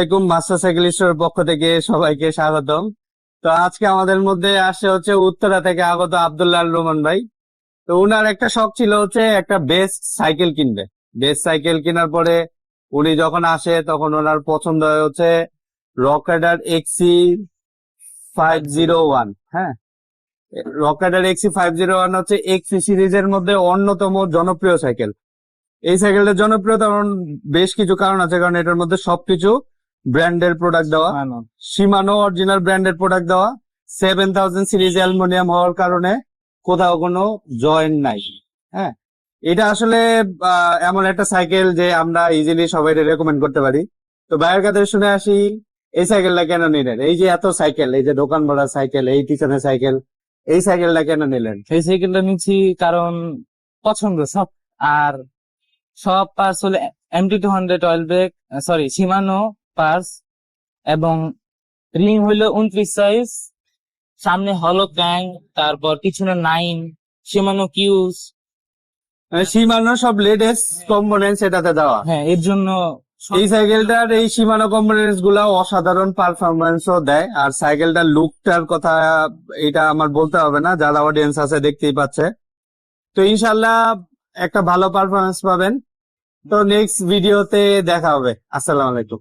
আসসালামাইকুম, master cycle স্টোরের পক্ষ থেকে সবাইকে স্বাগতম। তো আজকে আমাদের মধ্যে আসে হচ্ছে উত্তরা থেকে আগত আব্দুল্লাহ রহমান ভাই। তো উনার একটা শখ ছিল হচ্ছে একটা বেস্ট সাইকেল কিনবে। বেস্ট সাইকেল কেনার পরে উনি যখন আসে তখন ওনার পছন্দ হয় হচ্ছে রক রাইডার এক্সি 501। হ্যাঁ, রক রাইডার এক্সি 501 হচ্ছে এক্সি সিরিজের মধ্যে অন্যতম জনপ্রিয় সাইকেল। এই সাইকেলটার জনপ্রিয়তা বেশ কিছু কারণ আছে, কারণ এটার মধ্যে সবকিছু ব্র্যান্ডের প্রোডাক্ট দেওয়া, শিমানো অরিজিনাল ব্র্যান্ডের প্রোডাক্ট দেওয়া, 7000 সিরিজ অ্যালুমিনিয়াম হওয়ার কারণে কোথাও কোনো জয়েন্ট নাই। হ্যাঁ, এটা আসলে এমন একটা সাইকেল যে আমরা ইজিলি সবাই রেকমেন্ড করতে পারি। তো ভাইয়ের কাছে শুনে আসি এই সাইকেলটা কেন নিলেন? এই যে এত সাইকেল, এই যে দোকান ভরা সাইকেল, এই পিছনে সাইকেল, এই সাইকেলটা কেন নিলেন? এই সাইকেলটা নিচ্ছি কারণ পছন্দ সব। আর সব পার্টস হলো MT200 oil brake, sorry শিমানো parts, এবং রিং হইলো 29 সাইজ, সামনে হলো ক্যাং, তারপর পিছনে 9 শিমানো কিউস। শিমানো সব লেটেস্ট কম্পোনেন্টস এটাতে দেওয়া। হ্যাঁ, এর জন্য এই সাইকেলটার এই শিমানো কম্পোনেন্টস গুলা অসাধারণ পারফরমেন্সও দেয়। আর সাইকেলটার লুকটার কথা এটা আমার বলতে হবে না, যারা অডিয়েন্স আছে দেখতেই পাচ্ছে। তো ইনশাল্লাহ একটা ভালো পারফরমেন্স পাবেন। তো নেক্সট ভিডিওতে দেখা হবে। আসসালামু আলাইকুম।